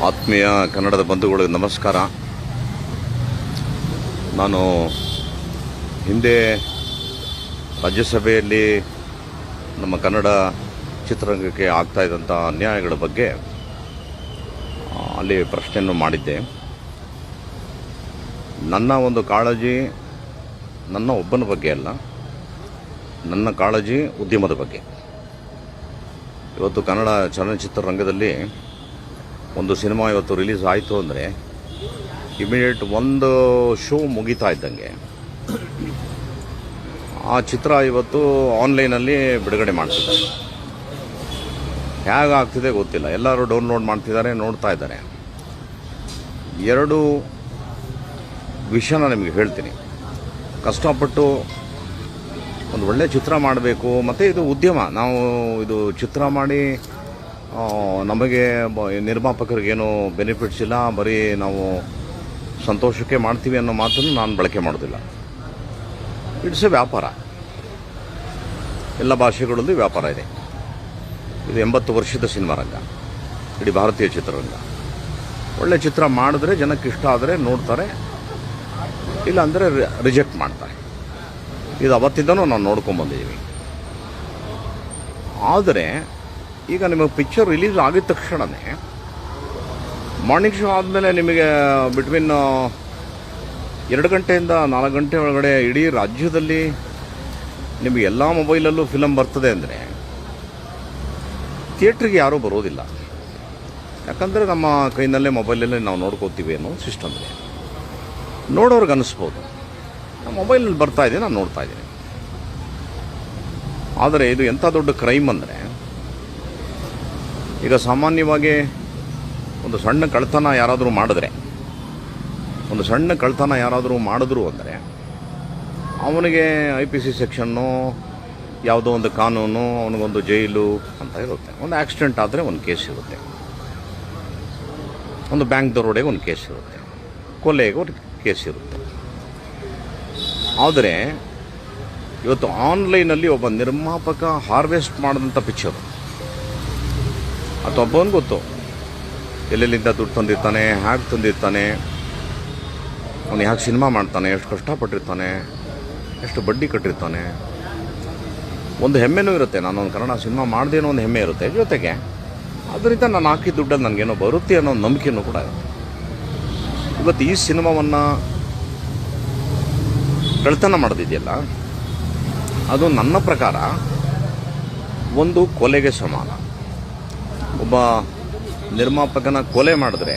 ಆತ್ಮೀಯ ಕನ್ನಡದ ಬಂಧುಗಳಿಗೆ ನಮಸ್ಕಾರ. ನಾನು ಹಿಂದೆ ರಾಜ್ಯಸಭೆಯಲ್ಲಿ ನಮ್ಮ ಕನ್ನಡ ಚಿತ್ರರಂಗಕ್ಕೆ ಆಗ್ತಾ ಇದ್ದಂಥ ಅನ್ಯಾಯಗಳ ಬಗ್ಗೆ ಅಲ್ಲಿ ಪ್ರಶ್ನೆಯನ್ನು ಮಾಡಿದ್ದೆ. ನನ್ನ ಒಂದು ಕಾಳಜಿ ನನ್ನ ಒಬ್ಬನ ಬಗ್ಗೆ ಅಲ್ಲ, ನನ್ನ ಕಾಳಜಿ ಉದ್ಯಮದ ಬಗ್ಗೆ. ಇವತ್ತು ಕನ್ನಡ ಚಲನಚಿತ್ರರಂಗದಲ್ಲಿ ಒಂದು ಸಿನಿಮಾ ಇವತ್ತು ರಿಲೀಸ್ ಆಯಿತು ಅಂದರೆ ಇಮಿಡಿಯೇಟ್ ಒಂದು ಶೋ ಮುಗಿತಾ ಇದ್ದಂಗೆ ಆ ಚಿತ್ರ ಇವತ್ತು ಆನ್ಲೈನಲ್ಲಿ ಬಿಡುಗಡೆ ಮಾಡ್ತಿದ್ದಾರೆ. ಹೇಗಾಗ್ತಿದೆ ಗೊತ್ತಿಲ್ಲ, ಎಲ್ಲರೂ ಡೌನ್ಲೋಡ್ ಮಾಡ್ತಿದ್ದಾರೆ, ನೋಡ್ತಾ ಇದ್ದಾರೆ. ಎರಡು ವಿಷಯನ ನಿಮಗೆ ಹೇಳ್ತೀನಿ. ಕಷ್ಟಪಟ್ಟು ಒಂದು ಒಳ್ಳೆ ಚಿತ್ರ ಮಾಡಬೇಕು, ಮತ್ತು ಇದು ಉದ್ಯಮ. ನಾವು ಇದು ಚಿತ್ರ ಮಾಡಿ ನಮಗೆ ನಿರ್ಮಾಪಕರಿಗೇನು ಬೆನಿಫಿಟ್ಸ್ ಇಲ್ಲ, ಬರೀ ನಾವು ಸಂತೋಷಕ್ಕೆ ಮಾಡ್ತೀವಿ ಅನ್ನೋ ಮಾತನ್ನು ನಾನು ಬಳಕೆ ಮಾಡೋದಿಲ್ಲ. ಇಟ್ಸ್ ಎ ವ್ಯಾಪಾರ. ಎಲ್ಲ ಭಾಷೆಗಳಲ್ಲಿ ವ್ಯಾಪಾರ ಇದೆ. ಇದು 80 ವರ್ಷದ ಸಿನಿಮಾ ರಂಗ, ಇಡೀ ಭಾರತೀಯ ಚಿತ್ರರಂಗ. ಒಳ್ಳೆ ಚಿತ್ರ ಮಾಡಿದ್ರೆ ಜನಕ್ಕೆ ಇಷ್ಟ ಆದರೆ ನೋಡ್ತಾರೆ, ಇಲ್ಲ ಅಂದರೆ ರಿಜೆಕ್ಟ್ ಮಾಡ್ತಾರೆ. ಇದು ಅವತ್ತಿಂದನೂ ನಾವು ನೋಡ್ಕೊಂಬಂದಿದ್ದೀವಿ. ಆದರೆ ಈಗ ನಿಮಗೆ ಪಿಕ್ಚರ್ ರಿಲೀಸ್ ಆಗಿದ ತಕ್ಷಣವೇ ಮಾರ್ನಿಂಗ್ ಶೋ ಆದಮೇಲೆ ನಿಮಗೆ ಬಿಟ್ವೀನ್ 2 ಗಂಟೆಯಿಂದ 4 ಗಂಟೆ ಒಳಗಡೆ ಇಡೀ ರಾಜ್ಯದಲ್ಲಿ ನಿಮಗೆ ಎಲ್ಲ ಮೊಬೈಲಲ್ಲೂ ಫಿಲಮ್ ಬರ್ತದೆ ಅಂದರೆ ಥಿಯೇಟ್ರಿಗೆ ಯಾರೂ ಬರೋದಿಲ್ಲ. ಯಾಕಂದರೆ ನಮ್ಮ ಕೈನಲ್ಲೇ ಮೊಬೈಲಲ್ಲೇ ನಾವು ನೋಡ್ಕೋತೀವಿ ಅನ್ನೋ ಸಿಸ್ಟಮ್ ಇದೆ. ನೋಡೋರ್ಗೆ ಅನ್ನಿಸ್ಬೋದು ನಮ್ಮ ಮೊಬೈಲಲ್ಲಿ ಬರ್ತಾಯಿದೆ, ನಾನು ನೋಡ್ತಾ ಇದ್ದೀನಿ. ಆದರೆ ಇದು ಎಂಥ ದೊಡ್ಡ ಕ್ರೈಮ್ ಅಂದರೆ, ಈಗ ಸಾಮಾನ್ಯವಾಗಿ ಒಂದು ಸಣ್ಣ ಕಳ್ತನ ಯಾರಾದರೂ ಮಾಡಿದ್ರು ಅಂದರೆ ಅವನಿಗೆ IPC ಸೆಕ್ಷನ್ನು, ಯಾವುದೋ ಒಂದು ಕಾನೂನು, ಅವನಿಗೊಂದು ಜೈಲು ಅಂತ ಇರುತ್ತೆ. ಒಂದು ಆಕ್ಸಿಡೆಂಟ್ ಆದರೆ ಒಂದು ಕೇಸ್ ಇರುತ್ತೆ, ಒಂದು ಬ್ಯಾಂಕ್ ದರೋಡೆಗೆ ಒಂದು ಕೇಸ್ ಇರುತ್ತೆ, ಕೊಲೆಗೆ ಒಂದು ಕೇಸ್ ಇರುತ್ತೆ. ಆದರೆ ಇವತ್ತು ಆನ್ಲೈನಲ್ಲಿ ಒಬ್ಬ ನಿರ್ಮಾಪಕ ಹಾರ್ವೆಸ್ಟ್ ಮಾಡಿದಂಥ ಪಿಕ್ಚರು, ಅಥವಾ ಒಬ್ಬನಿಗೆ ಗೊತ್ತು ಎಲ್ಲೆಲ್ಲಿಂದ ದುಡ್ಡು ತಂದಿರ್ತಾನೆ, ಹ್ಯಾಗೆ ತಂದಿರ್ತಾನೆ, ಅವನು ಹ್ಯಾಗೆ ಸಿನಿಮಾ ಮಾಡ್ತಾನೆ, ಎಷ್ಟು ಕಷ್ಟಪಟ್ಟಿರ್ತಾನೆ, ಎಷ್ಟು ಬಡ್ಡಿ ಕಟ್ಟಿರ್ತಾನೆ. ಒಂದು ಹೆಮ್ಮೆನೂ ಇರುತ್ತೆ, ನಾನೊಂದು ಕನ್ನಡ ಸಿನಿಮಾ ಮಾಡ್ದೇನೋ ಒಂದು ಹೆಮ್ಮೆ ಇರುತ್ತೆ. ಜೊತೆಗೆ ಅದರಿಂದ ನಾನು ಹಾಕಿದ ದುಡ್ಡಲ್ಲಿ ನನಗೇನೋ ಬರುತ್ತೆ ಅನ್ನೋ ನಂಬಿಕೆಯೂ ಕೂಡ ಇರುತ್ತೆ. ಇವತ್ತು ಈ ಸಿನಿಮಾವನ್ನು ಕಳ್ತನ ಮಾಡೋದಿದೆಯಲ್ಲ, ಅದು ನನ್ನ ಪ್ರಕಾರ ಒಂದು ಕೊಲೆಗೆ ಸಮಾನ. ಒಬ್ಬ ನಿರ್ಮಾಪಕನ ಕೊಲೆ ಮಾಡಿದ್ರೆ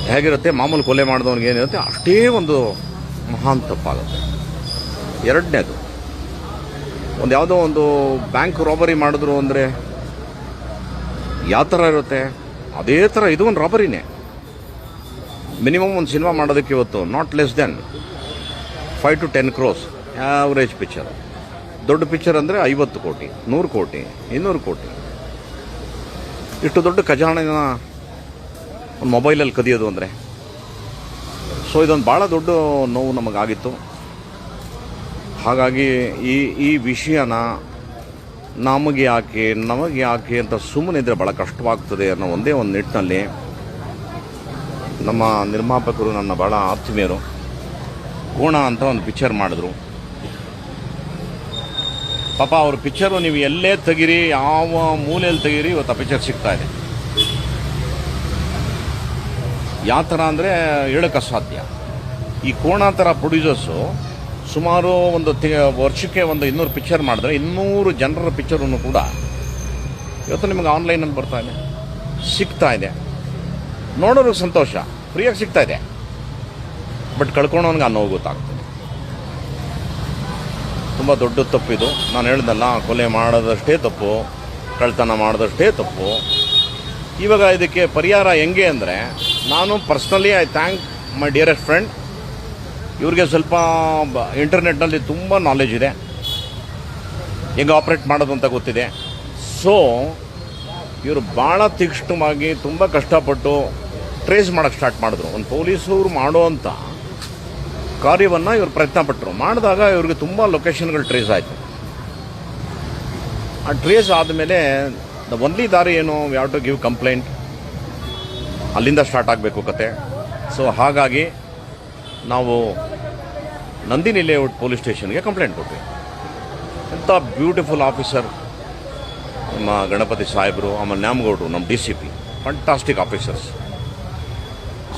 ಹೇಗಿರುತ್ತೆ, ಮಾಮೂಲು ಕೊಲೆ ಮಾಡಿದವನಿಗೆ ಏನಿರುತ್ತೆ ಅಷ್ಟೇ ಒಂದು ಮಹಾನ್ ತಪ್ಪಾಗುತ್ತೆ. ಎರಡನೇದು, ಒಂದು ಯಾವುದೋ ಒಂದು ಬ್ಯಾಂಕ್ ರಾಬರಿ ಮಾಡಿದ್ರು ಅಂದರೆ ಯಾವ ಥರ ಇರುತ್ತೆ, ಅದೇ ಥರ ಇದು ಒಂದು ರಾಬರಿನೇ. ಮಿನಿಮಮ್ ಒಂದು ಸಿನಿಮಾ ಮಾಡೋದಕ್ಕೆ ಇವತ್ತು not less than 5 to 10 crores average picture. ದೊಡ್ಡ ಪಿಕ್ಚರ್ ಅಂದರೆ 50 ಕೋಟಿ, 100 ಕೋಟಿ, 200 ಕೋಟಿ. ಇಷ್ಟು ದೊಡ್ಡ ಖಜಾನೆನ ಒಂದು ಮೊಬೈಲಲ್ಲಿ ಕದಿಯೋದು ಅಂದರೆ, ಸೊ ಇದೊಂದು ಭಾಳ ದೊಡ್ಡ ನೋವು ನಮಗಾಗಿತ್ತು. ಹಾಗಾಗಿ ಈ ವಿಷಯನ ನಮಗೆ ಯಾಕೆ ಅಂತ ಸುಮ್ಮನೆ ಇದ್ದರೆ ಭಾಳ ಕಷ್ಟವಾಗ್ತದೆ ಅನ್ನೋ ಒಂದೇ ಒಂದು ನಿಟ್ಟಿನಲ್ಲಿ ನಮ್ಮ ನಿರ್ಮಾಪಕರು, ನನ್ನ ಭಾಳ ಆತ್ಮೀಯರು, ಕೋಣ ಅಂತ ಒಂದು ಪಿಕ್ಚರ್ ಮಾಡಿದ್ರು. ಪಾಪ ಅವ್ರ ಪಿಕ್ಚರು ನೀವು ಎಲ್ಲೇ ತೆಗೀರಿ, ಯಾವ ಮೂಲೆಯಲ್ಲಿ ತೆಗೀರಿ, ಇವತ್ತು ಆ ಪಿಕ್ಚರ್ ಸಿಗ್ತಾ ಇದೆ. ಯಾವ ಥರ ಅಂದರೆ ಹೇಳೋಕ್ಕೆ ಅಸಾಧ್ಯ. ಈ ಕೋಣ ಥರ ಪ್ರೊಡ್ಯೂಸರ್ಸು ಸುಮಾರು ಒಂದು ವರ್ಷಕ್ಕೆ ಒಂದು 200 ಪಿಕ್ಚರ್ ಮಾಡಿದ್ರೆ 200 ಜನರ ಪಿಕ್ಚರನ್ನು ಕೂಡ ಇವತ್ತು ನಿಮಗೆ ಆನ್ಲೈನಲ್ಲಿ ಸಿಗ್ತಾ ಇದೆ. ನೋಡೋರಿಗೆ ಸಂತೋಷ, ಫ್ರೀಯಾಗಿ ಸಿಗ್ತಾ ಇದೆ. ಬಟ್ ಕಳ್ಕೊಳೋನ್ಗೆ ಆ ನೋವು ಗೊತ್ತಾಗ್ತದೆ. ತುಂಬ ದೊಡ್ಡ ತಪ್ಪಿದು. ನಾನು ಹೇಳ್ದಲ್ಲ, ಕೊಲೆ ಮಾಡೋದಷ್ಟೇ ತಪ್ಪು, ಕಳ್ತನ ಮಾಡೋದಷ್ಟೇ ತಪ್ಪು. ಇವಾಗ ಇದಕ್ಕೆ ಪರಿಹಾರ ಹೆಂಗೆ ಅಂದರೆ, ನಾನು personally I thank my dearest friend. ಇವ್ರಿಗೆ ಸ್ವಲ್ಪ ಇಂಟರ್ನೆಟ್ನಲ್ಲಿ ತುಂಬ ನಾಲೆಜ್ ಇದೆ, ಹೆಂಗೆ ಆಪ್ರೇಟ್ ಮಾಡೋದು ಅಂತ ಗೊತ್ತಿದೆ. ಸೊ ಇವರು ಭಾಳ ತೀಕ್ಷ್ಣವಾಗಿ ತುಂಬ ಕಷ್ಟಪಟ್ಟು ಟ್ರೇಸ್ ಮಾಡೋಕ್ಕೆ ಸ್ಟಾರ್ಟ್ ಮಾಡಿದ್ರು. ಒಂದು ಪೊಲೀಸರು ಮಾಡೋವಂಥ ಕಾರ್ಯವನ್ನು ಇವರು ಪ್ರಯತ್ನ ಪಟ್ಟರು. ಮಾಡಿದಾಗ ಇವ್ರಿಗೆ ತುಂಬ ಲೊಕೇಶನ್ಗಳು ಟ್ರೇಸ್ ಆಯಿತು. ಆ ಟ್ರೇಸ್ ಆದಮೇಲೆ ದ ಒನ್ಲಿ ದಾರಿ ಏನು, we have to give complaint, ಅಲ್ಲಿಂದ ಸ್ಟಾರ್ಟ್ ಆಗಬೇಕು ಕತೆ. ಸೊ ಹಾಗಾಗಿ ನಾವು ನಂದಿನಿ ಲೇಔಟ್ ಪೊಲೀಸ್ ಸ್ಟೇಷನ್ಗೆ ಕಂಪ್ಲೇಂಟ್ ಕೊಟ್ವಿ. ಎಂಥ ಬ್ಯೂಟಿಫುಲ್ ಆಫೀಸರ್ ನಮ್ಮ ಗಣಪತಿ ಸಾಹೇಬರು, ಆಮೇಲೆ ನ್ಯಾಮಗೌಡರು, ನಮ್ಮ DCP, ಫಂಟಾಸ್ಟಿಕ್ ಆಫೀಸರ್ಸ್.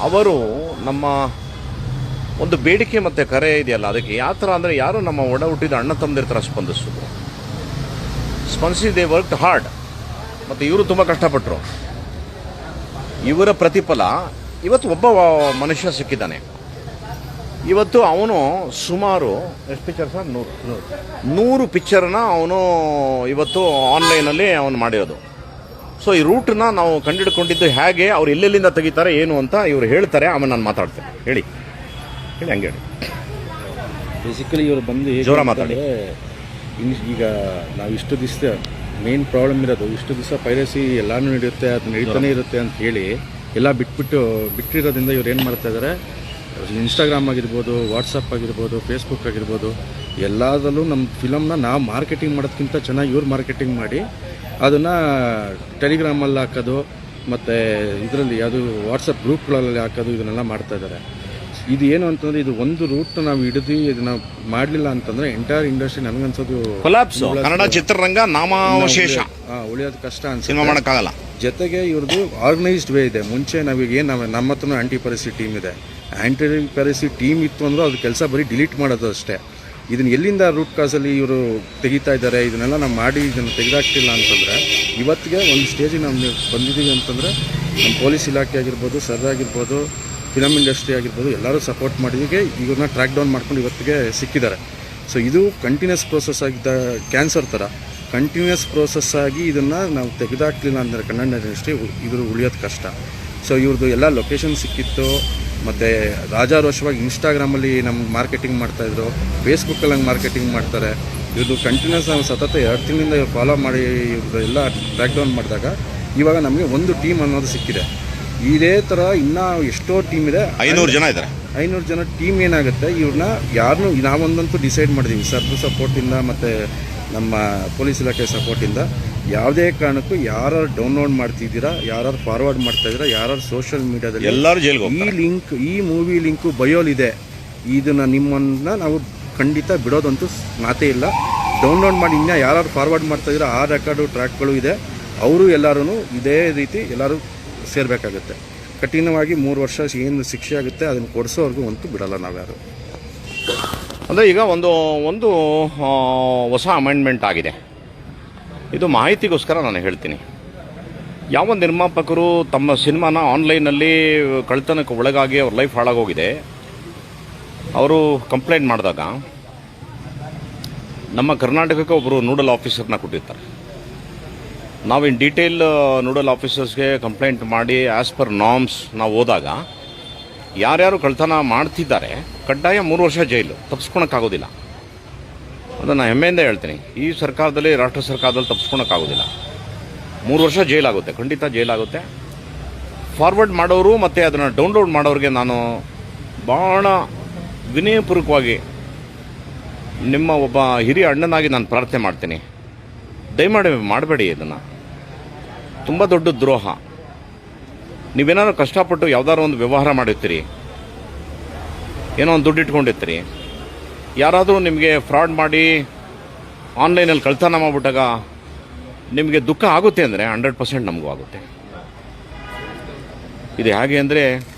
ಅವರು ನಮ್ಮ ಒಂದು ಬೇಡಿಕೆ ಮತ್ತು ಕರೆ ಇದೆಯಲ್ಲ, ಅದಕ್ಕೆ ಯಾವ ಥರ ಅಂದರೆ ಯಾರು ನಮ್ಮ ಒಡ ಹುಟ್ಟಿದ ಅಣ್ಣ ತಮ್ಮದಿರ ಥರ ಸ್ಪಂದಿಸಿ ದೇ ವರ್ಕ್ಡ್ ಹಾರ್ಡ್. ಮತ್ತು ಇವರು ತುಂಬ ಕಷ್ಟಪಟ್ಟರು. ಇವರ ಪ್ರತಿಫಲ ಇವತ್ತು ಒಬ್ಬ ಮನುಷ್ಯ ಸಿಕ್ಕಿದ್ದಾನೆ. ಇವತ್ತು ಅವನು ಸುಮಾರು ಎಷ್ಟು ಪಿಕ್ಚರ್ ಸರ್, 100 ಪಿಕ್ಚರ್ನ ಅವನು ಇವತ್ತು ಆನ್ಲೈನಲ್ಲಿ ಅವನು ಮಾಡಿರೋದು. ಸೊ ಈ ರೂಟನ್ನ ನಾವು ಕಂಡುಹಿಡ್ಕೊಂಡಿದ್ದು ಹೇಗೆ, ಅವ್ರು ಎಲ್ಲೆಲ್ಲಿಂದ ತೆಗಿತಾರೆ ಏನು ಅಂತ ಇವರು ಹೇಳ್ತಾರೆ. ಆಮೇಲೆ ನಾನು ಮಾತಾಡ್ತೇನೆ. ಹೇಳಿ ಹಂಗೆ ಹೇಳಿ. ಬೇಸಿಕಲಿ ಇವರು ಬಂದು ಜೋರ ಮಾತಾಡಿ. ಈಗ ನಾವು ಇಷ್ಟು ದಿವಸ ಮೇನ್ ಪ್ರಾಬ್ಲಮ್ ಇರೋದು, ಇಷ್ಟು ದಿವಸ ಪೈರಸಿ ಎಲ್ಲಾನು ನಡೆಯುತ್ತೆ, ಅದು ನಡೀತಾನೆ ಇರುತ್ತೆ ಅಂತ ಹೇಳಿ ಎಲ್ಲ ಬಿಟ್ಟಿರೋದ್ರಿಂದ ಇವ್ರು ಏನು ಮಾಡ್ತಾ ಇದ್ದಾರೆ, ಇನ್ಸ್ಟಾಗ್ರಾಮ್ ಆಗಿರ್ಬೋದು, ವಾಟ್ಸಪ್ ಆಗಿರ್ಬೋದು, ಫೇಸ್ಬುಕ್ ಆಗಿರ್ಬೋದು, ಎಲ್ಲದರಲ್ಲೂ ನಮ್ಮ ಫಿಲಮ್ನ ನಾವು ಮಾರ್ಕೆಟಿಂಗ್ ಮಾಡೋದಕ್ಕಿಂತ ಚೆನ್ನಾಗಿ ಇವ್ರು ಮಾರ್ಕೆಟಿಂಗ್ ಮಾಡಿ ಅದನ್ನು ಟೆಲಿಗ್ರಾಮಲ್ಲಿ ಹಾಕೋದು ಮತ್ತು ಇದರಲ್ಲಿ ಯಾವುದು ವಾಟ್ಸಪ್ ಗ್ರೂಪ್ಗಳಲ್ಲಿ ಹಾಕೋದು, ಇದನ್ನೆಲ್ಲ ಮಾಡ್ತಾಯಿದ್ದಾರೆ. ಇದು ಏನು ಅಂತಂದರೆ, ಇದು ಒಂದು ರೂಟ್ನ ನಾವು ಹಿಡಿದು ಇದನ್ನು ಮಾಡಲಿಲ್ಲ ಅಂತಂದರೆ ಎಂಟೈರ್ ಇಂಡಸ್ಟ್ರಿ ನನಗನ್ಸೋದು ಕೊಲಾಪ್ಸ್. ಕನ್ನಡ ಚಿತ್ರರಂಗ ನಾಮಾವಶೇಷ, ಉಳಿಯೋದು ಕಷ್ಟ ಸಿನಿಮಾ ಮಾಡೋಕ್ಕಾಗಲ್ಲ. ಜೊತೆಗೆ ಇವ್ರದ್ದು ಆರ್ಗನೈಸ್ಡ್ ವೇ ಇದೆ. ಮುಂಚೆ ನಾವೀಗೇನು ನಮ್ಮ ಹತ್ರನೂ ಆ್ಯಂಟಿ ಪೈರಸಿ ಟೀಮ್ ಇದೆ. ಆ್ಯಂಟಿ ಪೈರಸಿ ಟೀಮ್ ಇತ್ತು ಅಂದ್ರೆ ಅದ್ರ ಕೆಲಸ ಬರೀ ಡಿಲೀಟ್ ಮಾಡೋದು ಅಷ್ಟೇ. ಇದನ್ನು ಎಲ್ಲಿಂದ ರೂಟ್ ಕಾಸಲ್ಲಿ ಇವರು ತೆಗಿತಾ ಇದ್ದಾರೆ, ಇದನ್ನೆಲ್ಲ ನಾವು ಮಾಡಿ ಇದನ್ನು ತೆಗೆದಾಕ್ತಿಲ್ಲ ಅಂತಂದರೆ ಇವತ್ತಿಗೆ ಒಂದು ಸ್ಟೇಜಿಗೆ ನಾವು ಬಂದಿದ್ದೀವಿ ಅಂತಂದರೆ ನಮ್ಮ ಪೊಲೀಸ್ ಇಲಾಖೆ ಆಗಿರ್ಬೋದು, ಸರ್ ಆಗಿರ್ಬೋದು, ಫಿಲಮ್ ಇಂಡಸ್ಟ್ರಿ ಆಗಿರ್ಬೋದು, ಎಲ್ಲರೂ ಸಪೋರ್ಟ್ ಮಾಡಿದಿಗೆ ಇವ್ರನ್ನ ಟ್ರ್ಯಾಕ್ ಡೌನ್ ಮಾಡ್ಕೊಂಡು ಇವತ್ತಿಗೆ ಸಿಕ್ಕಿದ್ದಾರೆ. ಸೊ ಇದು ಕಂಟಿನ್ಯೂಸ್ ಪ್ರೋಸೆಸ್ ಆಗಿದ್ದ ಕ್ಯಾನ್ಸರ್ ಥರ ಕಂಟಿನ್ಯೂಸ್ ಪ್ರೋಸೆಸ್ ಆಗಿ ಇದನ್ನು ನಾವು ತೆಗೆದಾಕ್ಲಿಲ್ಲ ಅಂದರೆ ಕನ್ನಡ ಇಂಡಸ್ಟ್ರಿ ಇವರು ಉಳಿಯೋದು ಕಷ್ಟ. ಸೊ ಇವ್ರದ್ದು ಎಲ್ಲ ಲೊಕೇಶನ್ ಸಿಕ್ಕಿತ್ತು. ಮತ್ತು ರಾಜಾರೋಷವಾಗಿ ಇನ್ಸ್ಟಾಗ್ರಾಮಲ್ಲಿ ನಮ್ಮ ಮಾರ್ಕೆಟಿಂಗ್ ಮಾಡ್ತಾಯಿದ್ರು, ಫೇಸ್ಬುಕ್ಕಲ್ಲಿ ಹಂಗೆ ಮಾರ್ಕೆಟಿಂಗ್ ಮಾಡ್ತಾರೆ. ಇವ್ರದ್ದು ಕಂಟಿನ್ಯೂಸ್ ನಾವು ಸತತ 2 ತಿಂಗಳಿಂದ ಇವ್ರು ಫಾಲೋ ಮಾಡಿ ಇವ್ರದ್ದು ಎಲ್ಲ ಟ್ರ್ಯಾಕ್ ಡೌನ್ ಮಾಡಿದಾಗ ಇವಾಗ ನಮಗೆ ಒಂದು ಟೀಮ್ ಅನ್ನೋದು ಸಿಕ್ಕಿದೆ. ಇದೇ ಥರ ಇನ್ನೂ ಎಷ್ಟೋ ಟೀಮ್ ಇದೆ, 500 ಜನ ಇದ್ದಾರೆ. 500 ಜನ ಟೀಮ್ ಏನಾಗುತ್ತೆ, ಇವ್ರನ್ನ ಯಾರನ್ನೂ ನಾವೊಂದಂತೂ ಡಿಸೈಡ್ ಮಾಡಿದ್ದೀವಿ ಸರ್ದು ಸಪೋರ್ಟಿಂದ ಮತ್ತು ನಮ್ಮ ಪೊಲೀಸ್ ಇಲಾಖೆ ಸಪೋರ್ಟಿಂದ. ಯಾವುದೇ ಕಾರಣಕ್ಕೂ ಯಾರು ಡೌನ್ಲೋಡ್ ಮಾಡ್ತಿದ್ದೀರಾ, ಯಾರು ಫಾರ್ವರ್ಡ್ ಮಾಡ್ತಾಯಿದ್ದೀರಾ, ಯಾರು ಸೋಷಿಯಲ್ ಮೀಡಿಯಾದಲ್ಲಿ ಎಲ್ಲರೂ ಜೈಲಿಗೆ ಈ ಲಿಂಕ್, ಈ ಮೂವಿ ಲಿಂಕು ಬಯೋಲಿದೆ, ಇದನ್ನು ನಿಮ್ಮನ್ನು ನಾವು ಖಂಡಿತ ಬಿಡೋದಂತೂ ಮಾತೇ ಇಲ್ಲ. ಡೌನ್ಲೋಡ್ ಮಾಡಿ ಇನ್ನೂ ಯಾರು ಫಾರ್ವರ್ಡ್ ಮಾಡ್ತಾಯಿದ್ದೀರಾ ಆ ರೆಕಾರ್ಡು ಟ್ರ್ಯಾಕ್ಗಳು ಇದೆ, ಅವರು ಎಲ್ಲರೂ ಇದೇ ರೀತಿ ಎಲ್ಲರೂ ಸೇರಬೇಕಾಗುತ್ತೆ. ಕಠಿಣವಾಗಿ 3 ವರ್ಷ ಏನು ಶಿಕ್ಷೆ ಆಗುತ್ತೆ ಅದನ್ನು ಕೊಡಿಸೋವರೆಗೂ ಅಂತೂ ಬಿಡಲ್ಲ ನಾವ್ಯಾರು. ಅಂದರೆ ಈಗ ಒಂದು ಹೊಸ ಅಮೆಂಡ್ಮೆಂಟ್ ಆಗಿದೆ. ಇದು ಮಾಹಿತಿಗೋಸ್ಕರ ನಾನು ಹೇಳ್ತೀನಿ. ಯಾವ ನಿರ್ಮಾಪಕರು ತಮ್ಮ ಸಿನಿಮಾನ ಆನ್ಲೈನಲ್ಲಿ ಕಳ್ತನಕ್ಕೆ ಒಳಗಾಗಿ ಅವ್ರ ಲೈಫ್ ಹಾಳಾಗೋಗಿದೆ, ಅವರು ಕಂಪ್ಲೇಂಟ್ ಮಾಡಿದಾಗ ನಮ್ಮ ಕರ್ನಾಟಕಕ್ಕೆ ಒಬ್ಬರು ನೋಡಲ್ ಆಫೀಸರ್ನ ಕೊಟ್ಟಿರ್ತಾರೆ. ನಾವು ಇನ್ ಡೀಟೇಲ್ ನೋಡಲ್ ಆಫೀಸರ್ಸ್ಗೆ ಕಂಪ್ಲೇಂಟ್ ಮಾಡಿ ಆ್ಯಸ್ ಪರ್ ನಾರ್ಮ್ಸ್ ನಾವು ಹೋದಾಗ ಯಾರ್ಯಾರು ಕಳ್ತನ ಮಾಡ್ತಿದ್ದಾರೆ ಕಡ್ಡಾಯ 3 ವರ್ಷ ಜೈಲು, ತಪ್ಪಿಸ್ಕೊಳಕ್ಕಾಗೋದಿಲ್ಲ. ಅದನ್ನು ಹೆಮ್ಮೆಯಿಂದ ಹೇಳ್ತೀನಿ. ಈ ಸರ್ಕಾರದಲ್ಲಿ, ರಾಷ್ಟ್ರ ಸರ್ಕಾರದಲ್ಲಿ ತಪ್ಪಿಸ್ಕೊಳಕ್ಕಾಗೋದಿಲ್ಲ. 3 ವರ್ಷ ಜೈಲಾಗುತ್ತೆ, ಖಂಡಿತ ಜೈಲಾಗುತ್ತೆ. ಫಾರ್ವರ್ಡ್ ಮಾಡೋರು ಮತ್ತು ಅದನ್ನು ಡೌನ್ಲೋಡ್ ಮಾಡೋರಿಗೆ ನಾನು ಭಾಳ ವಿನಯಪೂರ್ವಕವಾಗಿ ನಿಮ್ಮ ಒಬ್ಬ ಹಿರಿಯ ಅಣ್ಣನಾಗಿ ನಾನು ಪ್ರಾರ್ಥನೆ ಮಾಡ್ತೀನಿ, ದಯಮಾಡಿ ಮಾಡಬೇಡಿ. ಇದನ್ನು ತುಂಬ ದೊಡ್ಡ ದ್ರೋಹ. ನೀವೇನಾದ್ರು ಕಷ್ಟಪಟ್ಟು ಯಾವುದಾದ್ರು ಒಂದು ವ್ಯವಹಾರ ಮಾಡಿರ್ತೀರಿ, ಏನೋ ಒಂದು ದುಡ್ಡು ಇಟ್ಕೊಂಡಿರ್ತೀರಿ, ಯಾರಾದರೂ ನಿಮಗೆ ಫ್ರಾಡ್ ಮಾಡಿ ಆನ್ಲೈನಲ್ಲಿ ಕಳ್ತನ ಮಾಡಿಬಿಟ್ಟಾಗ ನಿಮಗೆ ದುಃಖ ಆಗುತ್ತೆ ಅಂದರೆ 100% ನಮಗೂ ಆಗುತ್ತೆ. ಇದು ಹೇಗೆ ಅಂದರೆ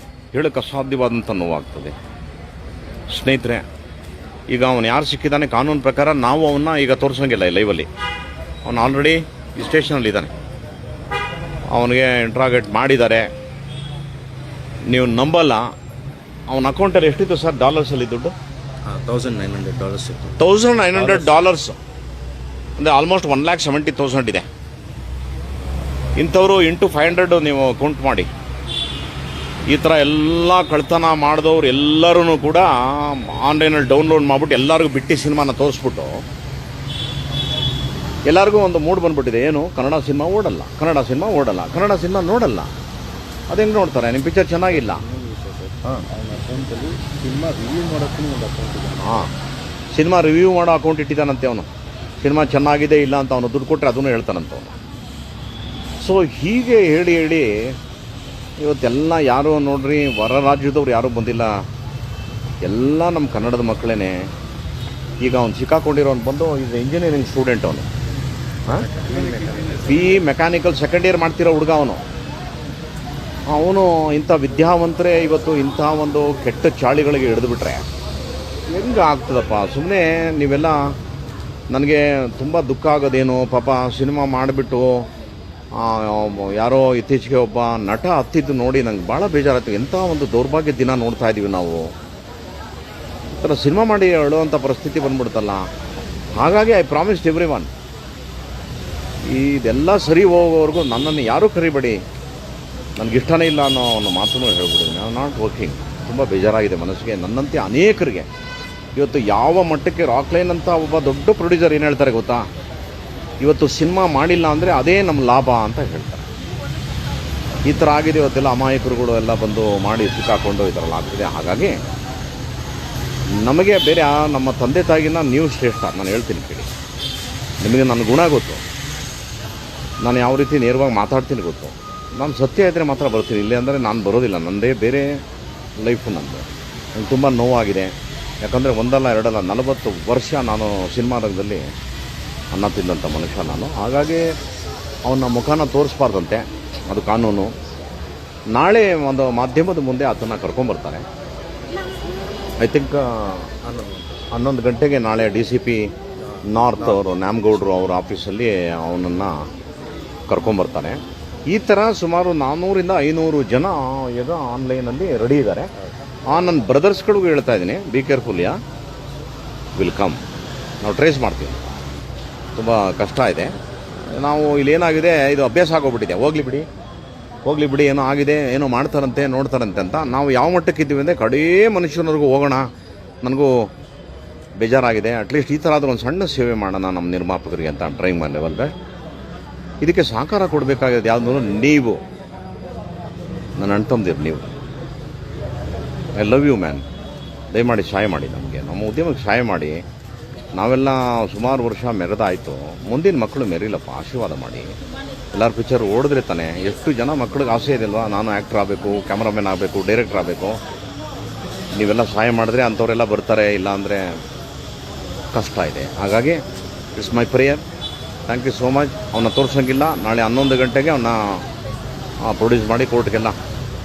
ಹೇಳೋಕ್ಕೆ ಅಸಾಧ್ಯವಾದಂಥ ನೋವಾಗ್ತದೆ. ಸ್ನೇಹಿತರೆ, ಈಗ ಅವನು ಯಾರು ಸಿಕ್ಕಿದ್ದಾನೆ ಕಾನೂನು ಪ್ರಕಾರ ನಾವು ಅವನ್ನ ಈಗ ತೋರಿಸೋಂಗಿಲ್ಲ ಲೈವಲ್ಲಿ. ಅವನು ಆಲ್ರೆಡಿ ಈ ಸ್ಟೇಷನಲ್ಲಿದ್ದಾನೆ, ಅವನಿಗೆ ಇಂಟ್ರಾಗೇಟ್ ಮಾಡಿದ್ದಾರೆ. ನೀವು ನಂಬಲ್ಲ, ಅವನ ಅಕೌಂಟಲ್ಲಿ ಎಷ್ಟಿತ್ತು ಸರ್ ಡಾಲರ್ಸಲ್ಲಿ ದುಡ್ಡು? $1,900 ಇತ್ತು. $1,900 ಅಂದರೆ ಆಲ್ಮೋಸ್ಟ್ 1,70,000 ಇದೆ. ಇಂಥವರು ಇಂಟು 500 ನೀವು ಕೌಂಟ್ ಮಾಡಿ. ಈ ಥರ ಎಲ್ಲ ಕಳ್ತನ ಮಾಡಿದವ್ರು ಎಲ್ಲರೂ ಕೂಡ ಆನ್ಲೈನಲ್ಲಿ ಡೌನ್ಲೋಡ್ ಮಾಡಿಬಿಟ್ಟು ಎಲ್ಲರಿಗೂ ಬಿಟ್ಟು ಸಿನಿಮಾನ ತೋರಿಸ್ಬಿಟ್ಟು ಎಲ್ಲರಿಗೂ ಒಂದು ಮೂಡ್ ಬಂದ್ಬಿಟ್ಟಿದೆ, ಏನು ಕನ್ನಡ ಸಿನಿಮಾ ಓಡಲ್ಲ, ಕನ್ನಡ ಸಿನಿಮಾ ಓಡಲ್ಲ, ಕನ್ನಡ ಸಿನಿಮಾ ನೋಡಲ್ಲ. ಅದು ಹೆಂಗೆ ನೋಡ್ತಾರೆ? ನಿಮ್ಮ ಪಿಕ್ಚರ್ ಚೆನ್ನಾಗಿಲ್ಲ. ಹಾಂ, ಅಕೌಂಟಲ್ಲಿ ಸಿನಿಮಾ ರಿವ್ಯೂ ಮಾಡೋಕ್ಕೂ ಒಂದು ಅಕೌಂಟ್ ಇದೆ. ಹಾಂ, ಸಿನಿಮಾ ರಿವ್ಯೂ ಮಾಡೋ ಅಕೌಂಟ್ ಇಟ್ಟಿದ್ದಾನಂತೆ ಅವನು. ಸಿನಿಮಾ ಚೆನ್ನಾಗಿದೆ ಇಲ್ಲ ಅಂತ ಅವನು ದುಡ್ಡು ಕೊಟ್ಟರೆ ಅದನ್ನು ಹೇಳ್ತಾನಂತ ಅವನು. ಸೊ ಹೀಗೆ ಹೇಳಿ ಹೇಳಿ ಇವತ್ತೆಲ್ಲ ಯಾರು ನೋಡ್ರಿ ಹೊರ ರಾಜ್ಯದವ್ರು ಯಾರೂ ಬಂದಿಲ್ಲ, ಎಲ್ಲ ನಮ್ಮ ಕನ್ನಡದ ಮಕ್ಕಳೇ. ಈಗ ಅವ್ನು ಸಿಕ್ಕಾಕೊಂಡಿರೋನು ಬಂದು ಇದು ಇಂಜಿನಿಯರಿಂಗ್ ಸ್ಟೂಡೆಂಟ್ ಅವನು, ಬಿ ಮೆಕ್ಯಾನಿಕಲ್ ಸೆಕೆಂಡ್ ಇಯರ್ ಮಾಡ್ತಿರೋ ಹುಡುಗ ಅವನು ಇಂಥ ವಿದ್ಯಾವಂತರೇ ಇವತ್ತು ಇಂಥ ಒಂದು ಕೆಟ್ಟ ಚಾಳಿಗಳಿಗೆ ಹಿಡಿದುಬಿಟ್ರೆ ಹೆಂಗೆ ಆಗ್ತದಪ್ಪ? ಸುಮ್ಮನೆ ನೀವೆಲ್ಲ ನನಗೆ ತುಂಬ ದುಃಖ ಆಗೋದೇನು, ಪಾಪ ಸಿನಿಮಾ ಮಾಡಿಬಿಟ್ಟು ಯಾರೋ ಇತ್ತೀಚೆಗೆ ಒಬ್ಬ ನಟ ಹತ್ತಿದ್ದು ನೋಡಿ ನಂಗೆ ಭಾಳ ಬೇಜಾರಾಯ್ತು. ಎಂಥ ಒಂದು ದೌರ್ಭಾಗ್ಯ ದಿನ ನೋಡ್ತಾ ಇದ್ದೀವಿ ನಾವು. ಈ ಥರ ಸಿನಿಮಾ ಮಾಡಿ ಹೇಳುವಂಥ ಪರಿಸ್ಥಿತಿ ಬಂದ್ಬಿಡ್ತಲ್ಲ. ಹಾಗಾಗಿ ಐ ಪ್ರಾಮಿಸ್ಡ್ ಎವ್ರಿ ಒನ್, ಇದೆಲ್ಲ ಸರಿ ಹೋಗೋವರೆಗೂ ನನ್ನನ್ನು ಯಾರೂ ಕರಿಬೇಡಿ, ನನಗಿಷ್ಟನೇ ಇಲ್ಲ ಅನ್ನೋ ಒಂದು ಮಾತನ್ನು ಹೇಳ್ಬಿಟ್ಟಿದ್ದೀನಿ. I am not working. ತುಂಬ ಬೇಜಾರಾಗಿದೆ ಮನಸ್ಸಿಗೆ. ನನ್ನಂತೆ ಅನೇಕರಿಗೆ ಇವತ್ತು ಯಾವ ಮಟ್ಟಕ್ಕೆ ರಾಕ್ಲೈನ್ ಅಂತ ಒಬ್ಬ ದೊಡ್ಡ ಪ್ರೊಡ್ಯೂಸರ್ ಏನು ಹೇಳ್ತಾರೆ ಗೊತ್ತಾ, ಇವತ್ತು ಸಿನಿಮಾ ಮಾಡಿಲ್ಲ ಅಂದರೆ ಅದೇ ನಮ್ಮ ಲಾಭ ಅಂತ ಹೇಳ್ತಾರೆ. ಈ ಥರ ಆಗಿದೆ ಇವತ್ತೆಲ್ಲ. ಅಮಾಯಕರುಗಳು ಎಲ್ಲ ಬಂದು ಮಾಡಿ ಸಿಕ್ಕಾಕೊಂಡು ಈ ಥರ ಆಗ್ತಿದೆ. ಹಾಗಾಗಿ ನಮಗೆ ಬೇರೆ ನಮ್ಮ ತಂದೆ ತಾಯಿಗಿನ್ನ ನೀವು ಶ್ರೇಷ್ಠ. ನಾನು ಹೇಳ್ತೀನಿ ಕೇಳಿ, ನಿಮಗೆ ನನ್ನ ಗುಣ ಗೊತ್ತು, ನಾನು ಯಾವ ರೀತಿ ನೇರವಾಗಿ ಮಾತಾಡ್ತೀನಿ ಗೊತ್ತು. ನಾನು ಸತ್ಯ ಇದ್ದರೆ ಮಾತ್ರ ಬರ್ತೀನಿ, ಇಲ್ಲೇ ಅಂದರೆ ನಾನು ಬರೋದಿಲ್ಲ. ನನ್ನದೇ ಬೇರೆ ಲೈಫು ನಂದು. ನಂಗೆ ತುಂಬ ನೋವಾಗಿದೆ. ಯಾಕಂದರೆ ಒಂದಲ್ಲ ಎರಡಲ್ಲ 40 ವರ್ಷ ನಾನು ಸಿನಿಮಾ ರಂಗದಲ್ಲಿ ಅನ್ನ ತಿಂದಂಥ ಮನುಷ್ಯ ನಾನು. ಹಾಗಾಗಿ ಅವನ ಮುಖನ ತೋರಿಸ್ಬಾರ್ದಂತೆ, ಅದು ಕಾನೂನು. ನಾಳೆ ಒಂದು ಮಾಧ್ಯಮದ ಮುಂದೆ ಆತನ ಕರ್ಕೊಂಬರ್ತಾರೆ. ಐ ಥಿಂಕ್ 11 ಗಂಟೆಗೆ ನಾಳೆ DCP ನಾರ್ತ್ ಅವರು ನ್ಯಾಮ್ಗೌಡರು ಅವ್ರ ಆಫೀಸಲ್ಲಿ ಅವನನ್ನು ಕರ್ಕೊಂಬರ್ತಾರೆ. ಈ ಥರ ಸುಮಾರು 400ರಿಂದ 500 ಜನ ಈಗ ಆನ್ಲೈನಲ್ಲಿ ರೆಡಿ ಇದ್ದಾರೆ. ನನ್ನ ಬ್ರದರ್ಸ್ಗಳಿಗೂ ಹೇಳ್ತಾ ಇದ್ದೀನಿ, ಬಿ ಕೇರ್ಫುಲ್, ವಿಲ್ ಕಮ್. ನಾವು ಟ್ರೇಸ್ ಮಾಡ್ತೀವಿ. ತುಂಬ ಕಷ್ಟ ಇದೆ. ನಾವು ಇಲ್ಲೇನಾಗಿದೆ, ಇದು ಅಭ್ಯಾಸ ಆಗೋಗ್ಬಿಟ್ಟಿದೆ. ಹೋಗಲಿ ಬಿಡಿ, ಏನೋ ಆಗಿದೆ, ಏನೋ ಮಾಡ್ತಾರಂತೆ ನೋಡ್ತಾರಂತೆ ಅಂತ ನಾವು ಯಾವ ಮಟ್ಟಕ್ಕೆ ಇದ್ದೀವಿ ಅಂದರೆ ಕಡೇ ಮನುಷ್ಯನವ್ರಿಗೂ ಹೋಗೋಣ, ನನಗೂ ಬೇಜಾರಾಗಿದೆ, ಅಟ್ಲೀಸ್ಟ್ ಈ ಥರ ಆದರೂ ಒಂದು ಸಣ್ಣ ಸೇವೆ ಮಾಡೋಣ ನಮ್ಮ ನಿರ್ಮಾಪಕರಿಗೆ ಅಂತ ಟ್ರೈ ಮಾಡಿ ಲೆವೆಲ್ಗೆ. ಇದಕ್ಕೆ ಸಹಕಾರ ಕೊಡಬೇಕಾಗಿದೆ ಯಾವುದೂ ನೀವು, ನನ್ನ ಅಣ್ತಂದಿರು ನೀವು. I love you man. ದಯಮಾಡಿ ಸಹಾಯ ಮಾಡಿ, ನಮಗೆ ನಮ್ಮ ಉದ್ಯಮಕ್ಕೆ ಸಹಾಯ ಮಾಡಿ. ನಾವೆಲ್ಲ ಸುಮಾರು ವರ್ಷ ಮೆರೆದಾಯಿತು, ಮುಂದಿನ ಮಕ್ಕಳು ಮೆರಿಲಪ್ಪ, ಆಶೀರ್ವಾದ ಮಾಡಿ. ಎಲ್ಲರ ಪಿಕ್ಚರ್ ಓಡಿದ್ರೆ ತಾನೆ. ಎಷ್ಟು ಜನ ಮಕ್ಳಿಗೆ ಆಸೆ ಇದೆಯಲ್ವಾ, ನಾನು ಆ್ಯಕ್ಟ್ರ್ ಆಗಬೇಕು, ಕ್ಯಾಮ್ರಾಮನ್ ಆಗಬೇಕು, ಡೈರೆಕ್ಟ್ರ್ ಆಗಬೇಕು. ನೀವೆಲ್ಲ ಸಹಾಯ ಮಾಡಿದ್ರೆ ಅಂಥವರೆಲ್ಲ ಬರ್ತಾರೆ, ಇಲ್ಲಾಂದರೆ ಕಷ್ಟ ಇದೆ. ಹಾಗಾಗಿ it's my prayer. Thank you so much. ಅವನ್ನ ತೋರ್ಸೋಂಗಿಲ್ಲ. ನಾಳೆ 11 ಗಂಟೆಗೆ ಅವನ್ನ ಪ್ರೊಡ್ಯೂಸ್ ಮಾಡಿ ಕೋರ್ಟ್ಗೆಲ್ಲ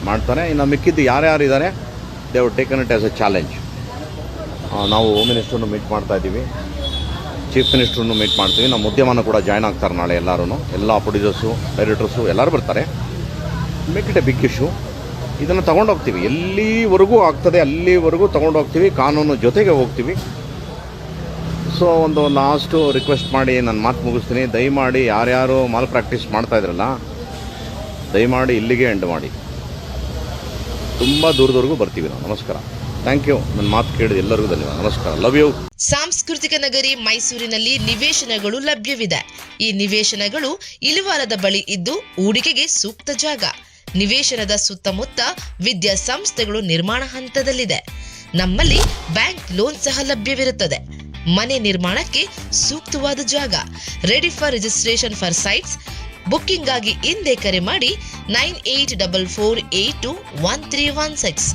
ಮಾಡ್ತಾರೆ. ಇನ್ನು ಮಿಕ್ಕಿದ್ದು ಯಾರ್ಯಾರಿದ್ದಾರೆ they have taken it as a challenge. ನಾವು ಹೋಮ್ ಮಿನಿಸ್ಟ್ರನ್ನು ಮೀಟ್ ಮಾಡ್ತಾ ಇದ್ದೀವಿ, ಚೀಫ್ ಮಿನಿಸ್ಟ್ರನ್ನು ಮೀಟ್ ಮಾಡ್ತೀವಿ. ನಮ್ಮ ಉದ್ಯಮನ ಕೂಡ ಜಾಯ್ನ್ ಆಗ್ತಾರೆ ನಾಳೆ ಎಲ್ಲರೂ. ಎಲ್ಲ ಪ್ರೊಡ್ಯೂಸರ್ಸು, ಡೈರೆಕ್ಟರ್ಸು ಎಲ್ಲರೂ ಬರ್ತಾರೆ. Make it a big issue. ಇದನ್ನು ತೊಗೊಂಡೋಗ್ತೀವಿ, ಎಲ್ಲಿವರೆಗೂ ಆಗ್ತದೆ ಅಲ್ಲಿವರೆಗೂ ತೊಗೊಂಡೋಗ್ತೀವಿ. ಕಾನೂನು ಜೊತೆಗೆ ಹೋಗ್ತೀವಿ. ಸೊ ಒಂದು ಲಾಸ್ಟು ರಿಕ್ವೆಸ್ಟ್ ಮಾಡಿ ನನ್ನ ಮಾತು ಮುಗಿಸ್ತೀನಿ. ದಯಮಾಡಿ ಯಾರ್ಯಾರು ಮಾಲ್ ಪ್ರಾಕ್ಟೀಸ್ ಮಾಡ್ತಾ ಇದ್ರಲ್ಲ, ದಯಮಾಡಿ ಇಲ್ಲಿಗೆ ಎಂಡ್ ಮಾಡಿ. ತುಂಬ ದೂರದವರೆಗೂ ಬರ್ತೀವಿ ನಾವು. ನಮಸ್ಕಾರ. Thank you. ನನ್ನ ಮಾತು ಕೇಳಿದ ಎಲ್ಲರಿಗೂ ಧನ್ಯವಾದ. ನಮಸ್ಕಾರ. Love you. ಸಾಂಸ್ಕೃತಿಕ ನಗರಿ ಮೈಸೂರಿನಲ್ಲಿ ನಿವೇಶನಗಳು ಲಭ್ಯವಿದೆ. ಈ ನಿವೇಶನಗಳು ಇಲಿವಾರದ ಬಳಿ ಇದ್ದು ಹೂಡಿಕೆಗೆ ಸೂಕ್ತ ಜಾಗ. ನಿವೇಶನದ ಸುತ್ತಮುತ್ತ ವಿದ್ಯಾಸಂಸ್ಥೆಗಳು ನಿರ್ಮಾಣ ಹಂತದಲ್ಲಿದೆ. ನಮ್ಮಲ್ಲಿ ಬ್ಯಾಂಕ್ ಲೋನ್ ಸಹ ಲಭ್ಯವಿರುತ್ತದೆ. ಮನೆ ನಿರ್ಮಾಣಕ್ಕೆ ಸೂಕ್ತವಾದ ಜಾಗ. Ready for registration for sites. Booking ಆಗಿ ಹಿಂದೆ ಕರೆ ಮಾಡಿ 9844821316.